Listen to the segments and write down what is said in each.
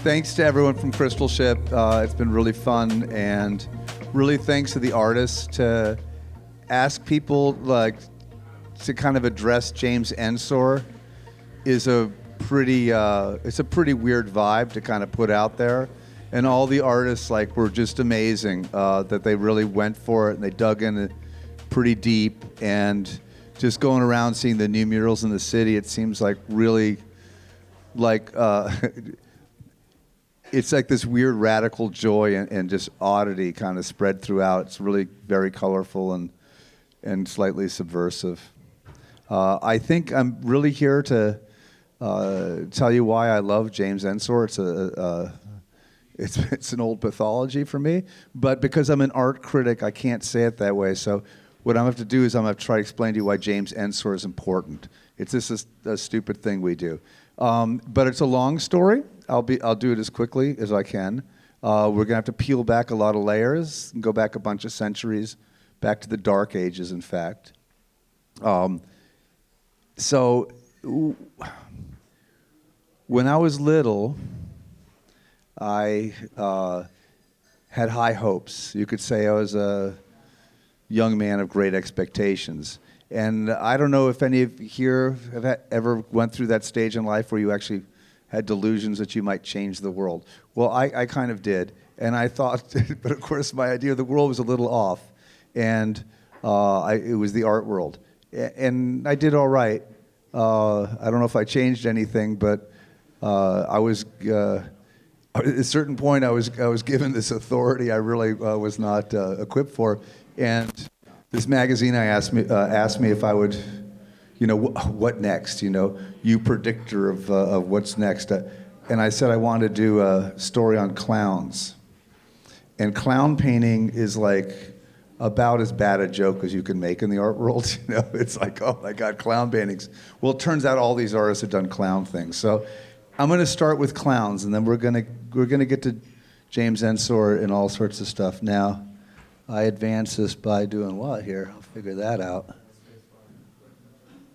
thanks to everyone from Crystal Ship. It's been really fun, and really thanks to the artists to ask people like to kind of address James Ensor is a pretty it's a pretty weird vibe to kind of put out there. And all the artists like were just amazing that they really went for it and they dug in pretty deep. And just going around seeing the new murals in the city, it seems like really like it's like this weird radical joy and just oddity kind of spread throughout. It's really very colorful and slightly subversive. I think I'm really here to tell you why I love James Ensor. It's an old pathology for me, but because I'm an art critic, I can't say it that way. So what I'm going to have to do is I'm going to try to explain to you why James Ensor is important. It's just a stupid thing we do. But it's a long story. I'll do it as quickly as I can. We're going to have to peel back a lot of layers and go back a bunch of centuries, back to the Dark Ages, in fact. So when I was little, I had high hopes. You could say I was a young man of great expectations. And I don't know if any of you here have ever went through that stage in life where you actually had delusions that you might change the world. Well, I kind of did. And I thought, but of course my idea of the world was a little off. And it was the art world. And I did all right. I don't know if I changed anything, but I was... at a certain point, I was given this authority I really was not equipped for, and this magazine asked me if I would, what next? You predictor of what's next, and I said I wanted to do a story on clowns, and clown painting is like about as bad a joke as you can make in the art world. It's like, oh my God, clown paintings. Well, it turns out all these artists have done clown things, so. I'm going to start with clowns, and then we're going to get to James Ensor and all sorts of stuff. Now, I advance this by doing what here? I'll figure that out.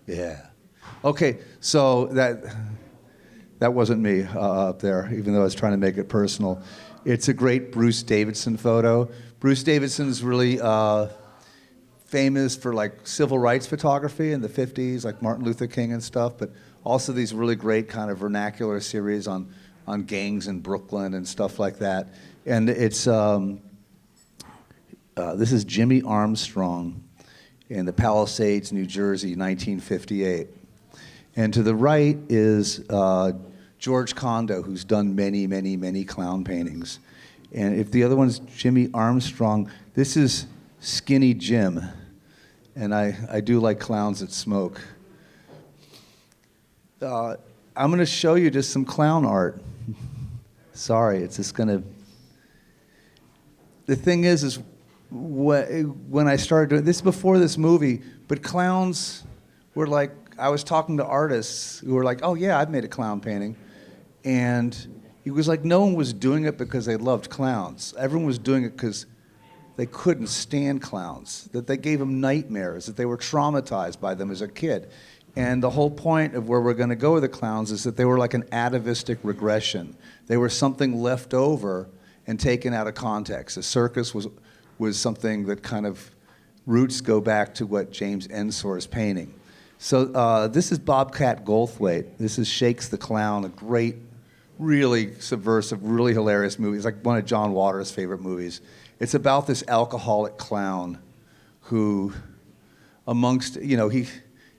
Yeah. Okay, so that wasn't me up there, even though I was trying to make it personal. It's a great Bruce Davidson photo. Bruce Davidson's really famous for like civil rights photography in the 50s, like Martin Luther King and stuff, but also these really great kind of vernacular series on gangs in Brooklyn and stuff like that. And it's this is Jimmy Armstrong in the Palisades, New Jersey, 1958. And to the right is George Condo, who's done many, many, many clown paintings. And if the other one's Jimmy Armstrong, this is Skinny Jim. And I do like clowns that smoke. I'm going to show you just some clown art. Sorry, it's just going to... The thing is when I started doing this before this movie, but clowns were like, I was talking to artists who were like, oh yeah, I've made a clown painting. And it was like no one was doing it because they loved clowns. Everyone was doing it because they couldn't stand clowns, that they gave them nightmares, that they were traumatized by them as a kid. And the whole point of where we're going to go with the clowns is that they were like an atavistic regression. They were something left over and taken out of context. The circus was something that kind of roots go back to what James Ensor is painting. So this is Bobcat Goldthwait. This is Shakes the Clown, a great, really subversive, really hilarious movie. It's like one of John Waters' favorite movies. It's about this alcoholic clown who, amongst, he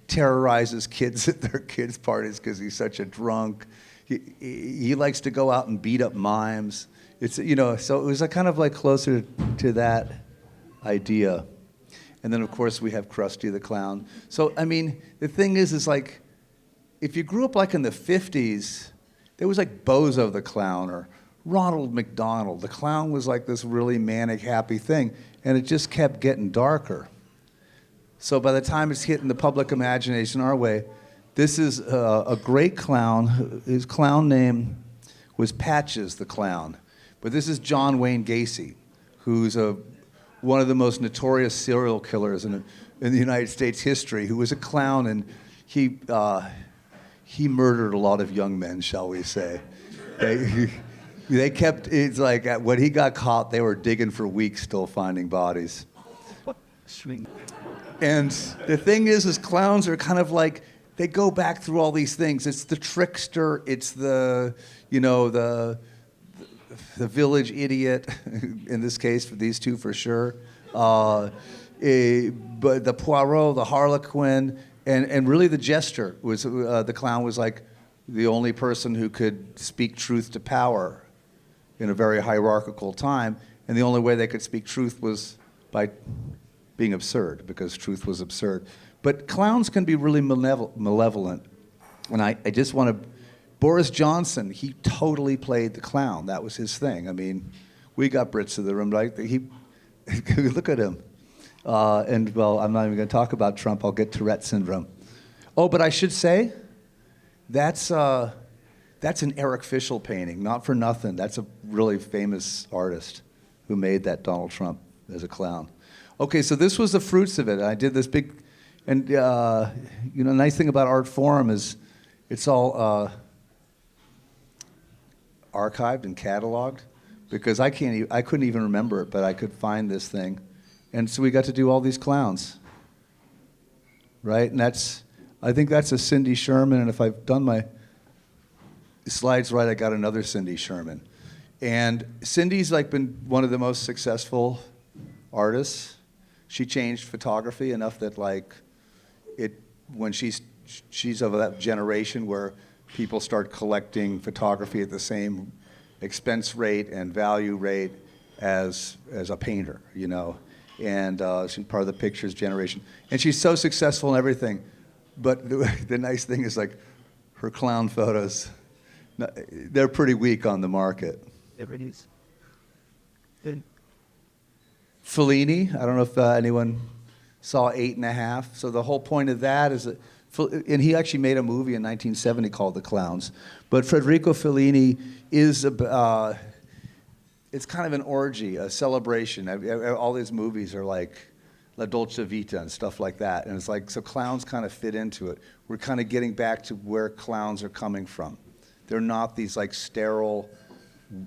terrorizes kids at their kids' parties because he's such a drunk. He likes to go out and beat up mimes. It's so it was kind of like closer to that idea. And then of course we have Krusty the Clown. So I mean the thing is like if you grew up like in the 50s, there was like Bozo the Clown or Ronald McDonald. The clown was like this really manic, happy thing, and it just kept getting darker. So by the time it's hitting the public imagination our way, this is a great clown. His clown name was Patches the Clown. But this is John Wayne Gacy, who's one of the most notorious serial killers in the United States history, who was a clown, and he murdered a lot of young men, shall we say. They kept, it's like when he got caught, they were digging for weeks still finding bodies. And the thing is clowns are kind of like, they go back through all these things. It's the trickster, it's the, the village idiot, in this case for these two for sure. But the Poirot, the Harlequin, and really the jester was, the clown was like the only person who could speak truth to power in a very hierarchical time, and the only way they could speak truth was by being absurd, because truth was absurd. But clowns can be really malevolent. And I just want to, Boris Johnson, he totally played the clown. That was his thing. I mean, we got Brits in the room, right? Look at him. And well, I'm not even going to talk about Trump. I'll get Tourette syndrome. Oh, but I should say, that's an Eric Fischl painting, not for nothing. That's a really famous artist who made that Donald Trump as a clown. Okay, so this was the fruits of it. I did this big, and nice thing about Art Forum is it's all archived and cataloged, because I couldn't even remember it, but I could find this thing, and so we got to do all these clowns, right? And I think that's a Cindy Sherman, and if I've done my slides right, I got another Cindy Sherman. And Cindy's like been one of the most successful artists. She changed photography enough that when she's of that generation where people start collecting photography at the same expense rate and value rate as a painter, And she's part of the pictures generation. And she's so successful in everything. But the nice thing is her clown photos, they're pretty weak on the market. Everybody's good. Fellini, I don't know if anyone saw 8.5. So the whole point of that is that, and he actually made a movie in 1970 called The Clowns. But Federico Fellini is, it's kind of an orgy, a celebration. All these movies are like La Dolce Vita and stuff like that. And it's like, so clowns kind of fit into it. We're kind of getting back to where clowns are coming from. They're not these like sterile,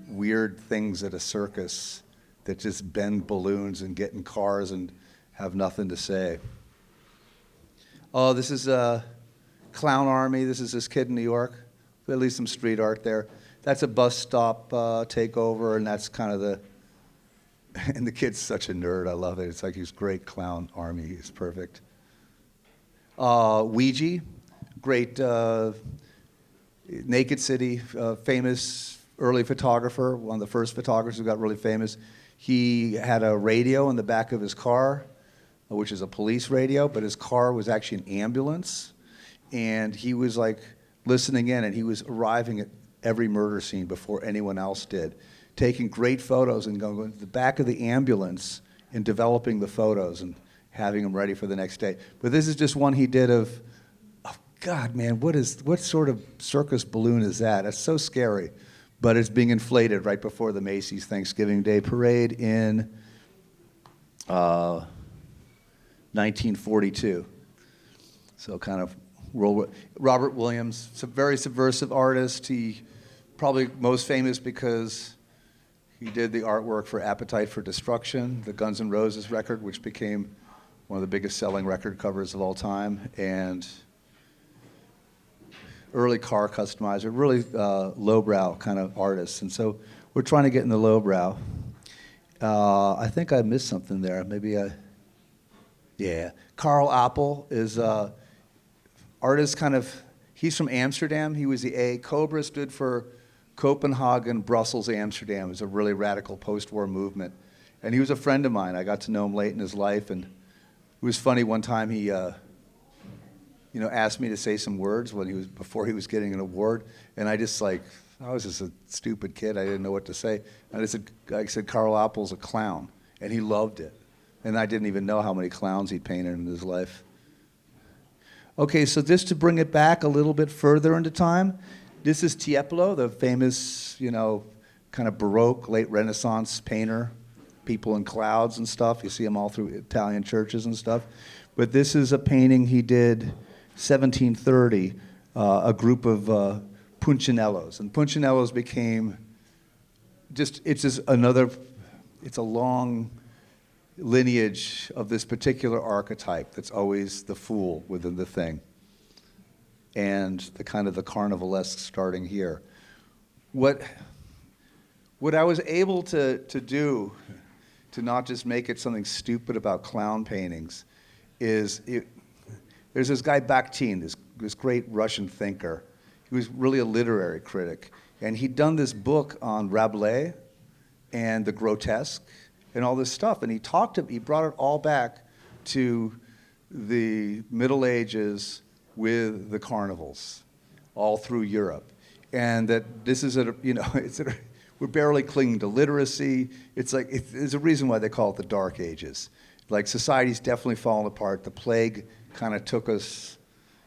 weird things at a circus that just bend balloons and get in cars and have nothing to say. Oh, this is a Clown Army. This is this kid in New York. At least some street art there. That's a bus stop takeover, and that's kind of and the kid's such a nerd. I love it. It's like he's great Clown Army. He's perfect. Ouija, great Naked City, famous early photographer, one of the first photographers who got really famous. He had a radio in the back of his car, which is a police radio, but his car was actually an ambulance. And he was like listening in, and he was arriving at every murder scene before anyone else did, taking great photos and going to the back of the ambulance and developing the photos and having them ready for the next day. But this is just one he did of, oh God, man, what sort of circus balloon is that? That's so scary. But it's being inflated right before the Macy's Thanksgiving Day Parade in 1942. So kind of Robert Williams, a very subversive artist. He probably most famous because he did the artwork for Appetite for Destruction, the Guns N' Roses record, which became one of the biggest selling record covers of all time, and early car customizer, really lowbrow kind of artists. And so we're trying to get in the lowbrow. I think I missed something there. Maybe yeah. Carl Appel is artist kind of, he's from Amsterdam. He was the A. Cobra stood for Copenhagen, Brussels, Amsterdam. It was a really radical post-war movement. And he was a friend of mine. I got to know him late in his life. And it was funny, one time he asked me to say some words before he was getting an award, and I was just a stupid kid. I didn't know what to say. And I said, Carl Appel's a clown, and he loved it. And I didn't even know how many clowns he'd painted in his life. Okay, so just to bring it back a little bit further into time, this is Tiepolo, the famous, kind of Baroque, late Renaissance painter, people in clouds and stuff. You see them all through Italian churches and stuff. But this is a painting he did 1730, a group of Punchinellos. And Punchinellos became it's just another, it's a long lineage of this particular archetype that's always the fool within the thing. And the kind of the carnivalesque starting here. What I was able to do to not just make it something stupid about clown paintings is, there's this guy Bakhtin, this great Russian thinker. He was really a literary critic. And he'd done this book on Rabelais and the grotesque and all this stuff. And he brought it all back to the Middle Ages with the carnivals all through Europe. And that this is, we're barely clinging to literacy. It's like, there's a reason why they call it the Dark Ages. Like, society's definitely fallen apart. The plague kind of took us,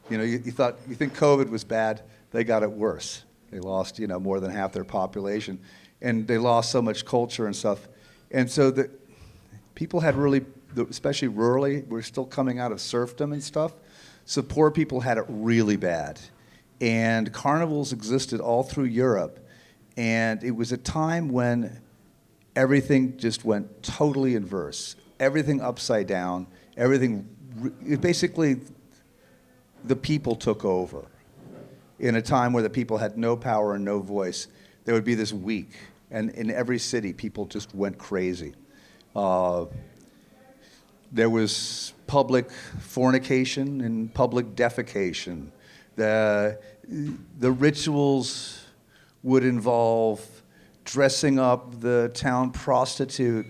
you think COVID was bad, they got it worse. They lost, more than half their population. And they lost so much culture and stuff. And so the people had really, especially rurally, we're still coming out of serfdom and stuff. So poor people had it really bad. And carnivals existed all through Europe. And it was a time when everything just went totally inverse. Everything upside down. Basically, the people took over. In a time where the people had no power and no voice, there would be this week. And in every city, people just went crazy. There was public fornication and public defecation. The rituals would involve dressing up the town prostitute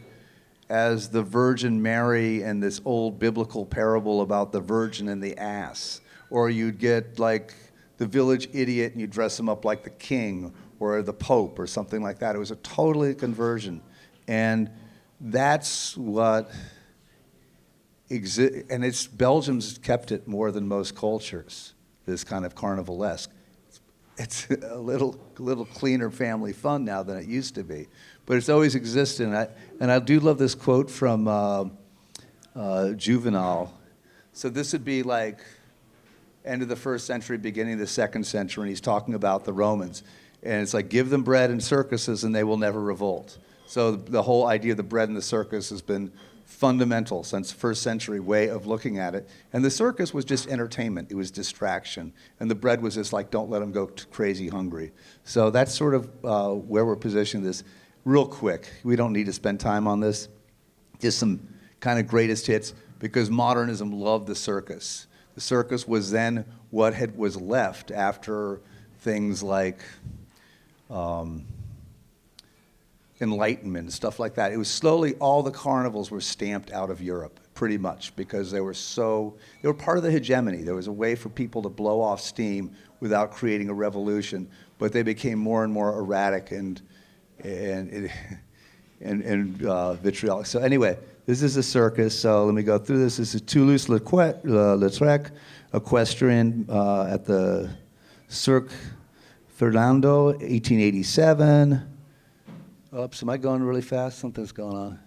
as the Virgin Mary and this old biblical parable about the virgin and the ass. Or you'd get like the village idiot and you dress him up like the king or the pope or something like that. It was a totally conversion. And that's what and Belgium's kept it more than most cultures, this kind of carnivalesque. It's a little cleaner family fun now than it used to be. But it's always existed. And I do love this quote from Juvenal. So this would be like end of the 1st century, beginning of the 2nd century, and he's talking about the Romans. And it's like, give them bread and circuses and they will never revolt. So the whole idea of the bread and the circus has been fundamental since 1st century way of looking at it. And the circus was just entertainment. It was distraction. And the bread was just like, don't let them go crazy hungry. So that's sort of where we're positioning this. Real quick, we don't need to spend time on this. Just some kind of greatest hits, because modernism loved the circus. The circus was then what was left after things like Enlightenment and stuff like that. It was slowly, all the carnivals were stamped out of Europe, pretty much, because they were part of the hegemony. There was a way for people to blow off steam without creating a revolution, but they became more and more erratic and vitriolic. So anyway, this is a circus, so let me go through this. This is Toulouse-Lautrec, equestrian at the Cirque Fernando, 1887. Oops, am I going really fast? Something's going on.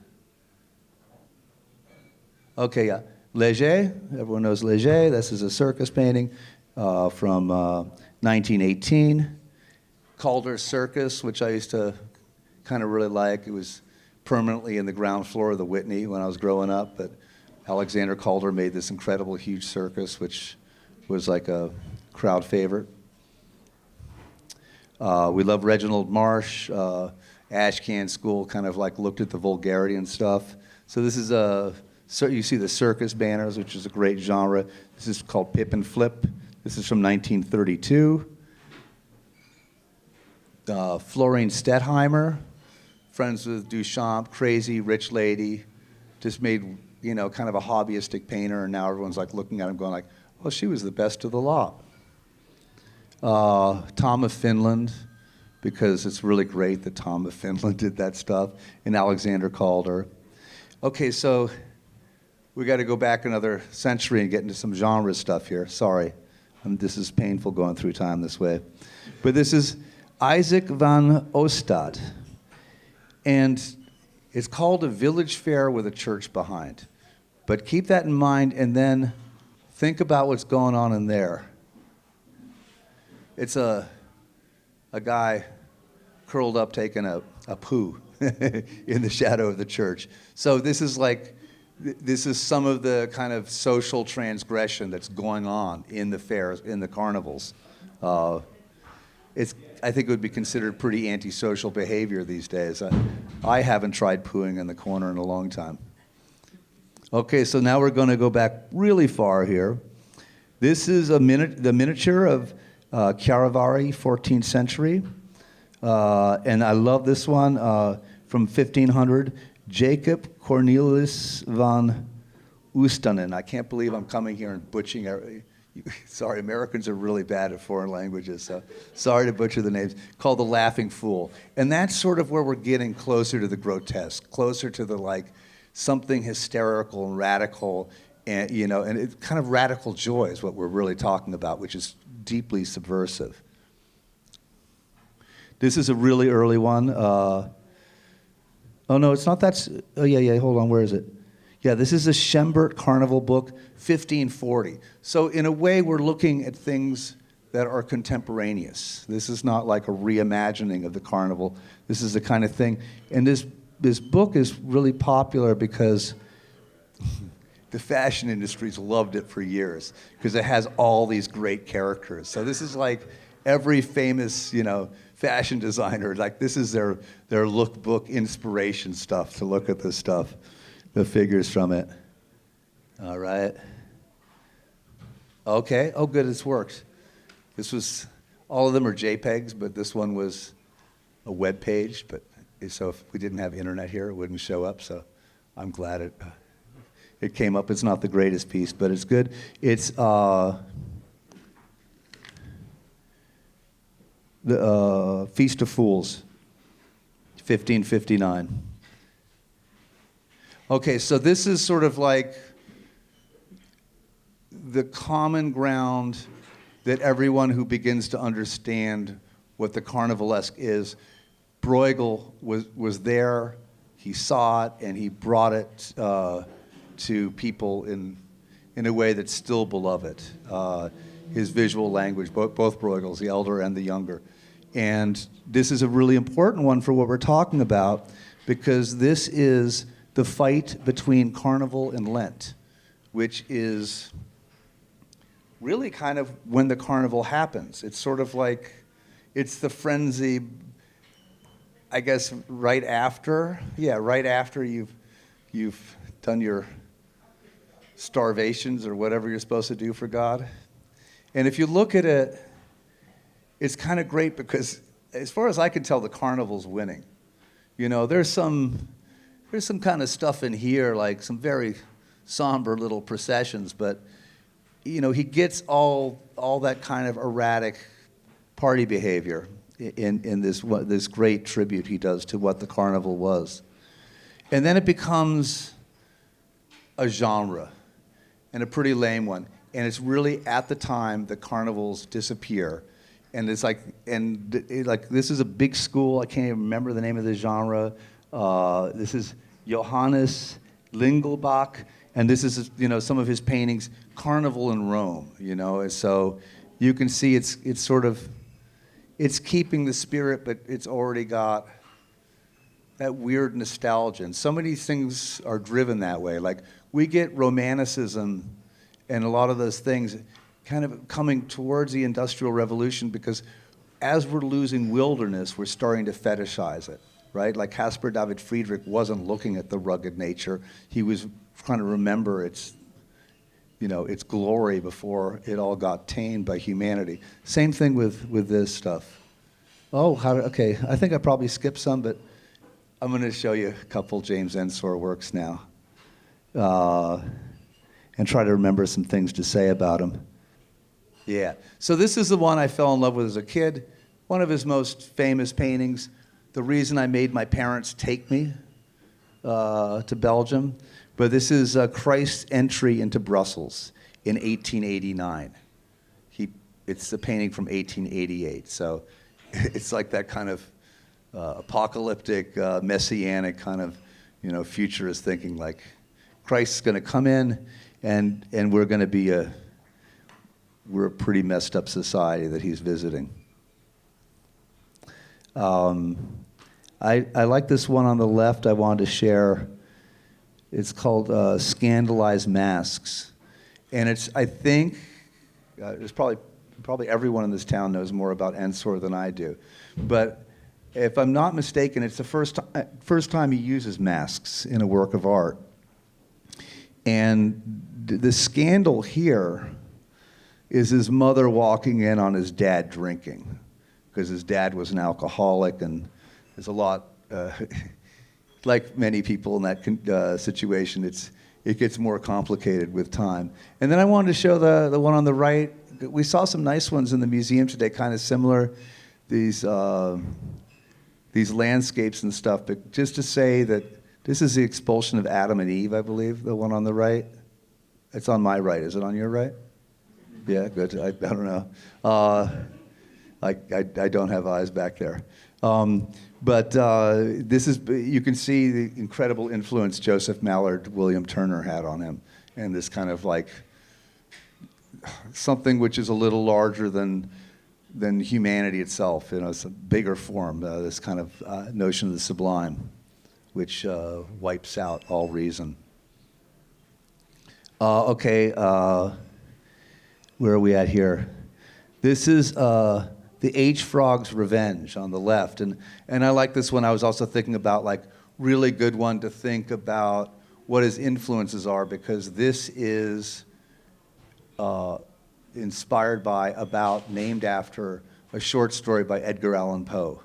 Okay, yeah. Léger, everyone knows Léger. This is a circus painting from 1918. Calder's Circus, which I used to kind of really like. It was permanently in the ground floor of the Whitney when I was growing up, but Alexander Calder made this incredible huge circus, which was like a crowd favorite. We love Reginald Marsh. Ashcan School kind of like looked at the vulgarity and stuff. So this is you see the circus banners, which is a great genre. This is called Pip and Flip. This is from 1932. Florine Stettheimer, friends with Duchamp, crazy rich lady, just made, kind of a hobbyistic painter, and now everyone's like looking at him going like, oh, she was the best of the lot. Tom of Finland, because it's really great that Tom of Finland did that stuff, and Alexander Calder. Okay, so we got to go back another century and get into some genre stuff here. Sorry, this is painful going through time this way. But this is Isaac van Ostad, and it's called a village fair with a church behind. But keep that in mind, and then think about what's going on in there. It's a guy curled up taking a poo in the shadow of the church. So this is some of the kind of social transgression that's going on in the fairs, in the carnivals. I think it would be considered pretty antisocial behavior these days. I haven't tried pooing in the corner in a long time. Okay, so now we're going to go back really far here. This is the miniature of Chiaravari, 14th century. And I love this one from 1500, Jacob Cornelius van Ostend. I can't believe I'm coming here and butchering. Sorry, Americans are really bad at foreign languages, so sorry to butcher the names. Called The Laughing Fool. And that's sort of where we're getting closer to the grotesque, closer to the something hysterical and radical, and and it's kind of radical joy is what we're really talking about, which is deeply subversive. This is a really early one. Oh no, it's not that. Oh yeah, hold on, where is it? Yeah, this is a Schembert Carnival book, 1540. So in a way, we're looking at things that are contemporaneous. This is not like a reimagining of the carnival. This is the kind of thing. And this book is really popular because the fashion industry's loved it for years because it has all these great characters. So this is like every famous, fashion designer, this is their lookbook inspiration stuff to look at this stuff, the figures from it. All right. Okay. Oh, good. This works. All of them are JPEGs, but this one was a web page. But so if we didn't have internet here, it wouldn't show up. So I'm glad it came up. It's not the greatest piece, but it's good. It's the Feast of Fools, 1559. Okay, so this is sort of like the common ground that everyone who begins to understand what the carnivalesque is. Bruegel was there, he saw it, and he brought it to people in a way that's still beloved. His visual language, both Bruegels, the elder and the younger. And this is a really important one for what we're talking about because this is the fight between Carnival and Lent, which is really kind of when the carnival happens. It's sort of like, it's the frenzy, I guess, right after you've done your starvations or whatever you're supposed to do for God. And if you look at it, it's kind of great because, as far as I can tell, the carnival's winning. There's some kind of stuff in here, like some very somber little processions, but he gets all that kind of erratic party behavior in this great tribute he does to what the carnival was. And then it becomes a genre, and a pretty lame one. And it's really at the time the carnivals disappear. And it's this is a big school. I can't even remember the name of the genre. This is Johannes Lingelbach, and this is some of his paintings, Carnival in Rome. And so you can see it's keeping the spirit, but it's already got that weird nostalgia. And so many things are driven that way. Like we get Romanticism and a lot of those things kind of coming towards the Industrial Revolution because as we're losing wilderness, we're starting to fetishize it, right? Like Caspar David Friedrich wasn't looking at the rugged nature. He was trying to remember its glory before it all got tamed by humanity. Same thing with this stuff. Okay, I think I probably skipped some, but I'm going to show you a couple James Ensor works now and try to remember some things to say about him. Yeah, so this is the one I fell in love with as a kid. One of his most famous paintings, the reason I made my parents take me to Belgium. But this is Christ's entry into Brussels in 1889. It's a painting from 1888, so it's like that kind of apocalyptic, messianic kind of, futurist thinking. Like Christ's going to come in, and we're going to be we're a pretty messed up society that he's visiting. I like this one on the left I wanted to share. It's called Scandalized Masks. And I think, it's probably everyone in this town knows more about Ensor than I do. But if I'm not mistaken, it's the first time he uses masks in a work of art. And the scandal here is his mother walking in on his dad drinking, because his dad was an alcoholic, and there's a lot, like many people in that situation, it gets more complicated with time. And then I wanted to show the one on the right. We saw some nice ones in the museum today, kind of similar, these landscapes and stuff, but just to say that this is the expulsion of Adam and Eve, I believe, the one on the right. It's on my right. Is it on your right? Yeah, good. I don't know. I don't have eyes back there. But this is, you can see the incredible influence Joseph Mallard, William Turner had on him, and this kind of like something which is a little larger than humanity itself. It's a bigger form, this kind of notion of the sublime, which wipes out all reason. Okay, where are we at here? This is the H-Frog's Revenge on the left, and I like this one. I was also thinking about like really good one to think about what his influences are, because this is inspired by, named after a short story by Edgar Allan Poe.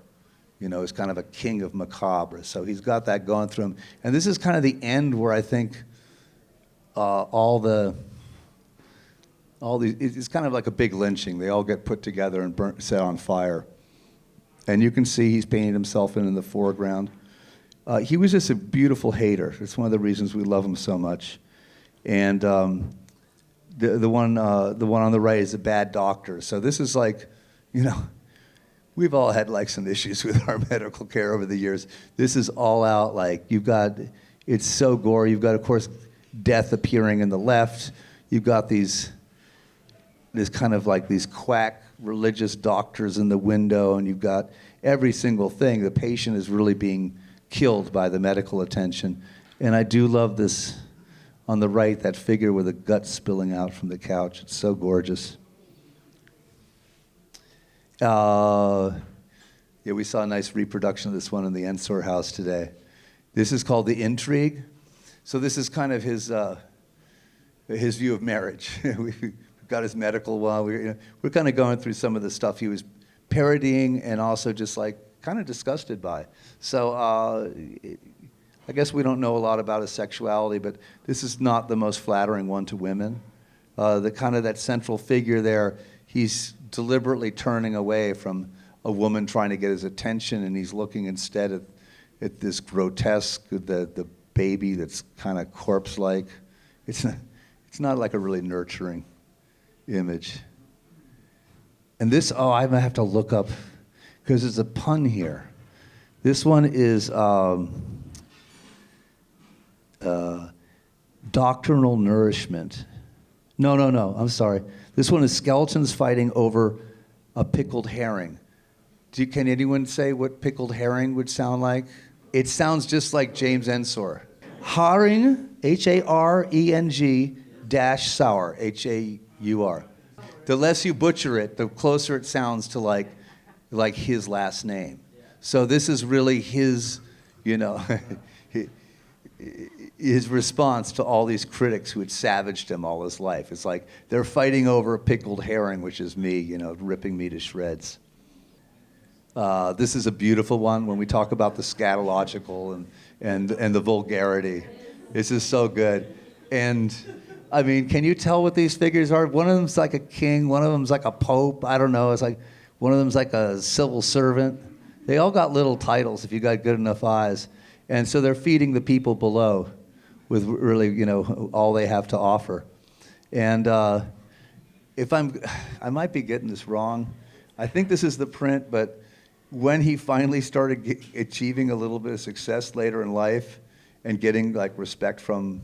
He's kind of a king of macabre, so he's got that going through him. And this is kind of the end where I think it's kind of like a big lynching. They all get put together and set on fire. And you can see he's painted himself in the foreground. He was just a beautiful hater. It's one of the reasons we love him so much. And the one on the right is a bad doctor. So this is like, we've all had like some issues with our medical care over the years. This is all out, like it's so gory. You've got, of course, death appearing in the left. You've got this kind of like these quack religious doctors in the window, and you've got every single thing. The patient is really being killed by the medical attention. And I do love this on the right, that figure with the guts spilling out from the couch. It's so gorgeous. Yeah, we saw a nice reproduction of this one in the Ensor house today. This is called The Intrigue. So this is kind of his view of marriage. We've got his medical one. We're kind of going through some of the stuff he was parodying and also just like kind of disgusted by. So I guess we don't know a lot about his sexuality, but this is not the most flattering one to women. The kind of that central figure there, he's deliberately turning away from a woman trying to get his attention, and he's looking instead at this grotesque, the baby that's kind of corpse-like. It's not like a really nurturing image. And this, I might have to look up, because there's a pun here. This one is doctrinal nourishment. No, I'm sorry. This one is skeletons fighting over a pickled herring. Can anyone say what pickled herring would sound like? It sounds just like James Ensor. Haring, H-A-R-E-N-G, dash sour, H-A-U-R. The less you butcher it, the closer it sounds to like his last name. So this is really his, his response to all these critics who had savaged him all his life. It's like they're fighting over a pickled herring, which is me, ripping me to shreds. This is a beautiful one when we talk about the scatological and the vulgarity. This is so good. And I mean, can you tell what these figures are? One of them's like a king, one of them's like a pope. I don't know. It's like one of them's like a civil servant. They all got little titles if you got good enough eyes. And so they're feeding the people below with really, all they have to offer. And I might be getting this wrong. I think this is the print, but when he finally started achieving a little bit of success later in life and getting like respect from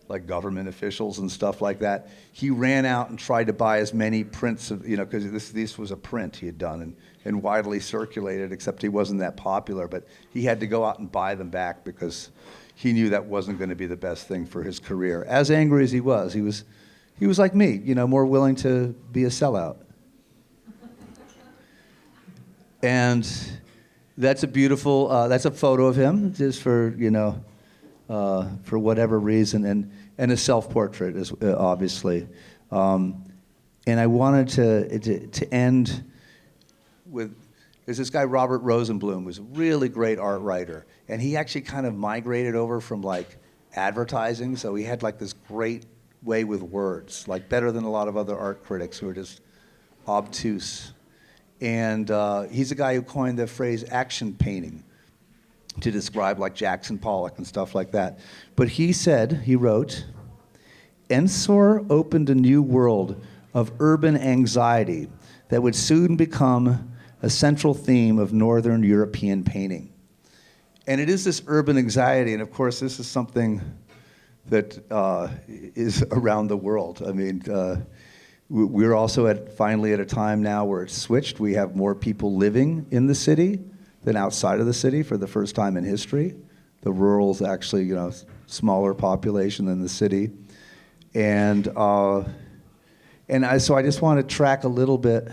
like government officials and stuff like that. He ran out and tried to buy as many prints of, because this was a print he had done and widely circulated, except he wasn't that popular, but he had to go out and buy them back because he knew that wasn't going to be the best thing for his career. As angry as he was like me, more willing to be a sellout. And that's a beautiful, that's a photo of him, just for whatever reason, and a self-portrait, is obviously. And I wanted to end with, there's this guy, Robert Rosenblum, who's a really great art writer, and he actually kind of migrated over from like advertising, so he had like this great way with words, like better than a lot of other art critics who are just obtuse. And he's a guy who coined the phrase action painting to describe like Jackson Pollock and stuff like that. But he wrote, Ensor opened a new world of urban anxiety that would soon become a central theme of Northern European painting. And it is this urban anxiety, and of course this is something that is around the world. I mean, we're also finally at a time now where it's switched. We have more people living in the city than outside of the city for the first time in history. The rural is actually, smaller population than the city. And so I just want to track a little bit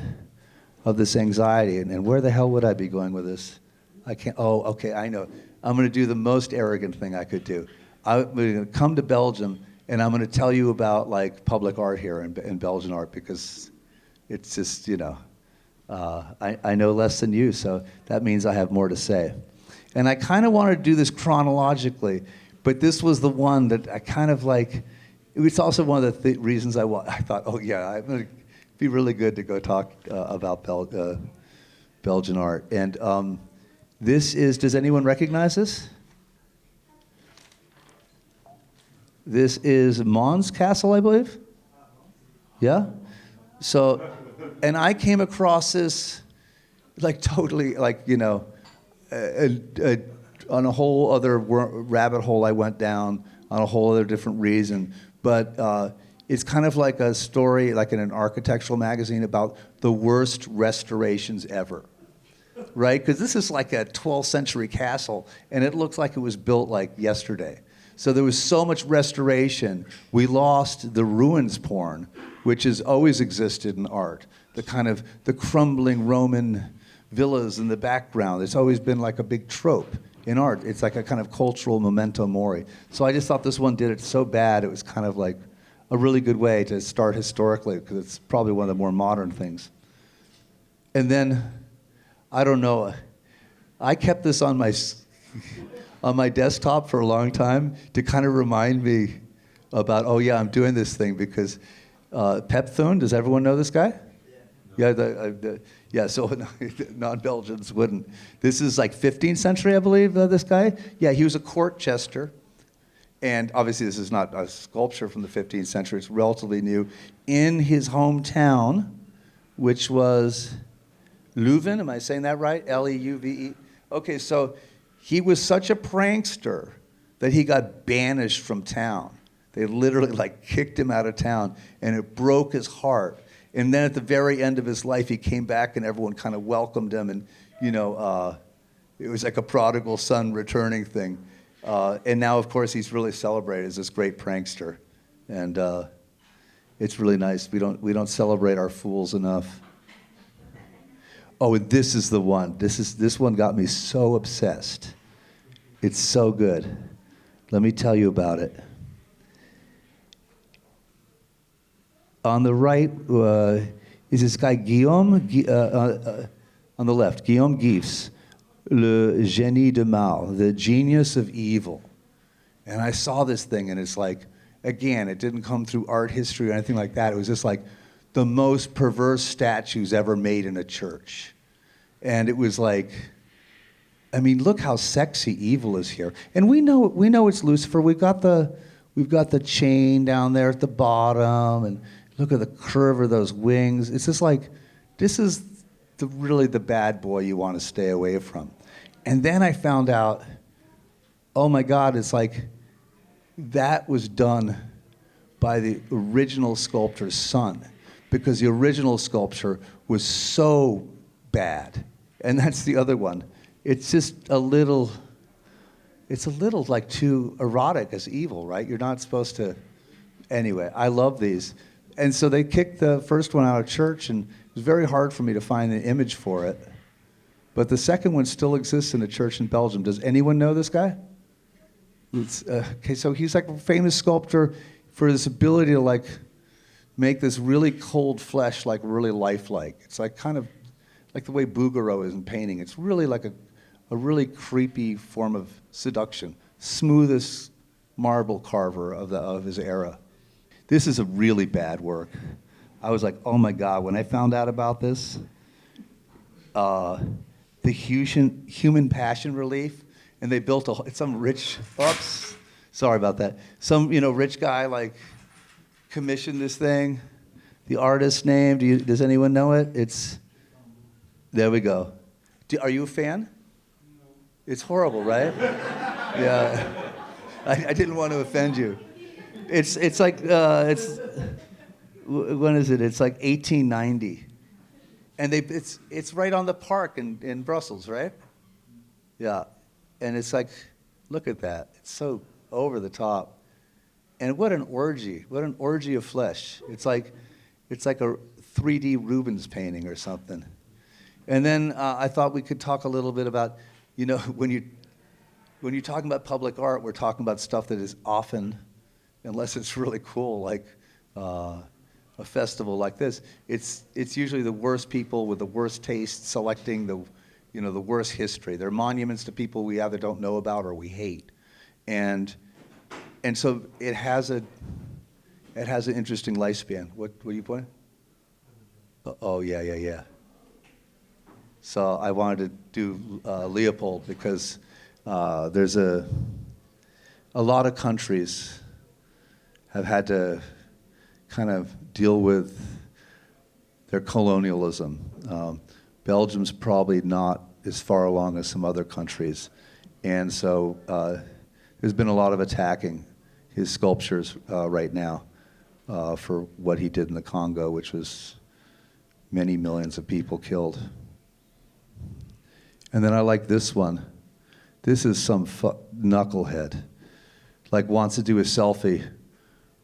of this anxiety. And where the hell would I be going with this? I can't, okay, I know. I'm going to do the most arrogant thing I could do. I'm going to come to Belgium, and I'm going to tell you about like public art here in Belgian art, because it's just, I know less than you, so that means I have more to say. And I kind of wanted to do this chronologically, but this was the one that I kind of like. It's also one of the reasons I thought, I'm going to be really good to go talk about Belgian art. And this is, does anyone recognize this? This is Mons Castle, I believe. Yeah? So, and I came across this like totally, like, on a whole other rabbit hole I went down on a whole other different reason. But it's kind of like a story, like in an architectural magazine, about the worst restorations ever, right? Because this is like a 12th century castle, and it looks like it was built like yesterday. So there was so much restoration, we lost the ruins porn, which has always existed in art. The kind of the crumbling Roman villas in the background. It's always been like a big trope in art. It's like a kind of cultural memento mori. So I just thought this one did it so bad, it was kind of like a really good way to start historically, because it's probably one of the more modern things. And then, I don't know, I kept this on my desktop for a long time to kind of remind me about, I'm doing this thing, because Pep Thun, does everyone know this guy? Yeah, so non-Belgians wouldn't. This is like 15th century, I believe, this guy. Yeah, he was a court jester. And obviously this is not a sculpture from the 15th century, it's relatively new. In his hometown, which was Leuven, am I saying that right? Leuve? Okay, so he was such a prankster that he got banished from town. They literally like kicked him out of town, and it broke his heart. And then at the very end of his life, he came back and everyone kind of welcomed him, and it was like a prodigal son returning thing. And now, of course, he's really celebrated as this great prankster, and it's really nice. We don't celebrate our fools enough. Oh, and this is the one. This one got me so obsessed. It's so good. Let me tell you about it. On the right is this guy Guillaume, on the left, Guillaume Giefs, Le Génie de Mal, the genius of evil. And I saw this thing, and it's like, again, it didn't come through art history or anything like that. It was just like the most perverse statues ever made in a church. And it was like, I mean, look how sexy evil is here. And we know it's Lucifer. We've got the chain down there at the bottom, and look at the curve of those wings. It's just like, this is really the bad boy you want to stay away from. And then I found out, oh my God, it's like, that was done by the original sculptor's son, because the original sculpture was so bad. And that's the other one. It's just it's a little like too erotic as evil, right? You're not supposed to, anyway, I love these. And so they kicked the first one out of church, and it was very hard for me to find an image for it. But the second one still exists in a church in Belgium. Does anyone know this guy? Okay, so he's like a famous sculptor for his ability to like make this really cold flesh like really lifelike. It's like kind of like the way Bruegel is in painting. It's really like a really creepy form of seduction. Smoothest marble carver of his era. This is a really bad work. I was like, oh my God, when I found out about this, the human passion relief, and they built some rich, oops, sorry about that. Some rich guy like commissioned this thing. The artist's name, does anyone know it? There we go. Are you a fan? No. It's horrible, right? Yeah. I didn't want to offend you. It's like when is it? It's like 1890, and it's right on the park in Brussels, right? Yeah, and it's like, look at that. It's so over the top, and what an orgy! What an orgy of flesh! It's like a 3D Rubens painting or something. And then I thought we could talk a little bit about, when you're talking about public art, we're talking about stuff that is often, unless it's really cool, like a festival like this, it's usually the worst people with the worst taste selecting the worst history. They're monuments to people we either don't know about or we hate, and so it has an interesting lifespan. What are you pointing? Oh yeah. So I wanted to do Leopold because there's a lot of countries have had to kind of deal with their colonialism. Belgium's probably not as far along as some other countries. And so there's been a lot of attacking his sculptures right now for what he did in the Congo, which was many millions of people killed. And then I like this one. This is some knucklehead, like wants to do a selfie,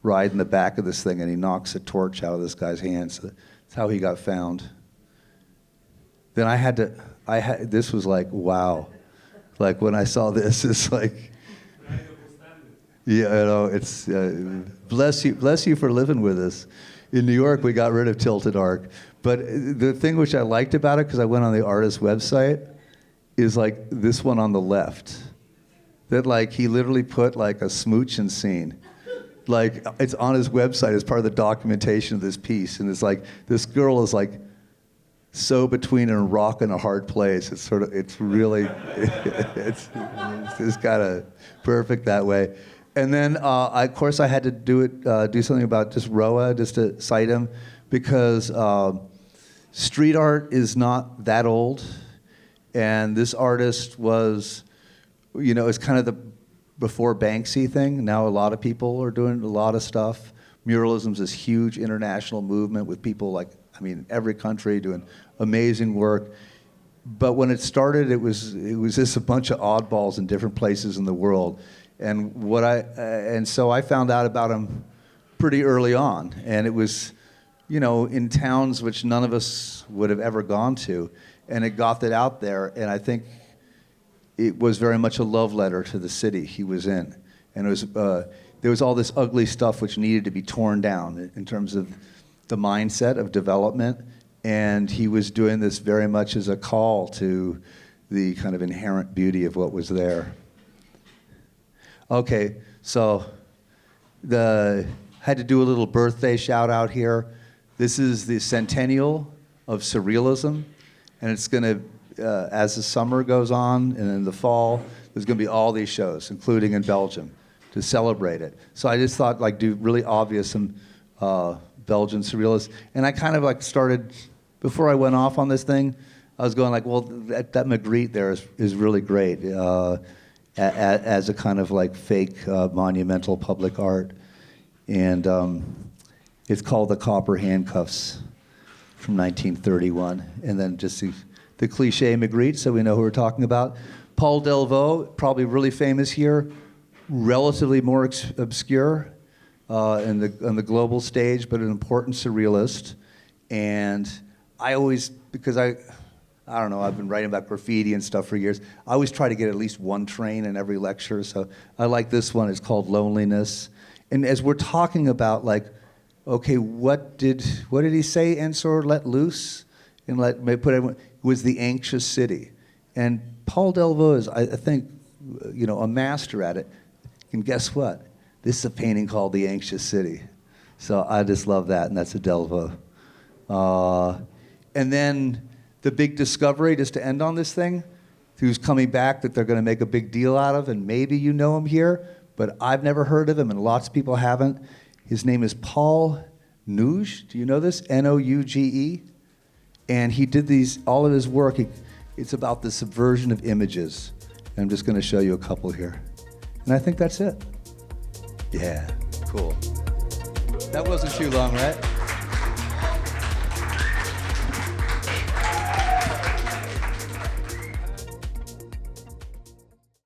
ride in the back of this thing, and he knocks a torch out of this guy's hands. That's how he got found. Then this was like, wow. Like when I saw this, it's like, yeah, it's, bless you for living with us. In New York, we got rid of Tilted Arc. But the thing which I liked about it, because I went on the artist's website, is like this one on the left. That like he literally put like a smooching scene. Like it's on his website as part of the documentation of this piece. And it's like, this girl is like so between a rock and a hard place. It's really, it's kind of perfect that way. And then, of course, I had to do something about just Roa, just to cite him, because street art is not that old. And this artist was, it's kind of the before Banksy thing. Now a lot of people are doing a lot of stuff. Muralism's this huge international movement with people like, every country doing amazing work. But when it started, it was just a bunch of oddballs in different places in the world. And so I found out about him pretty early on. And it was, in towns which none of us would have ever gone to. And it got that out there, and I think it was very much a love letter to the city he was in. And it was there was all this ugly stuff which needed to be torn down in terms of the mindset of development, and he was doing this very much as a call to the kind of inherent beauty of what was there. Okay, so had to do a little birthday shout out here. This is the centennial of surrealism. And it's going to, as the summer goes on and in the fall, there's going to be all these shows, including in Belgium, to celebrate it. So I just thought, do really obvious some Belgian surrealists. And I kind of started, before I went off on this thing, I was going well, that Magritte there is really great. as a kind of like fake monumental public art. And it's called The Copper Handcuffs from 1931. And then just the cliche Magritte, so we know who we're talking about. Paul Delvaux, probably really famous here, relatively more obscure on the global stage, but an important surrealist. And I always, because I don't know, I've been writing about graffiti and stuff for years. I always try to get at least one train in every lecture, so I like this one. It's called Loneliness. And as we're talking about, like, okay, what did he say, Ensor, let loose? And put everyone, was the anxious city. And Paul Delvaux is, I think, a master at it. And guess what? This is a painting called The Anxious City. So I just love that, and that's a Delvaux. And then the big discovery, just to end on this thing, who's coming back that they're going to make a big deal out of, and maybe you know him here, but I've never heard of him, and lots of people haven't. His name is Paul Nouge. Do you know this? Nouge. And he did all of his work. It's about the subversion of images. And I'm just going to show you a couple here. And I think that's it. Yeah, cool. That wasn't too long, right?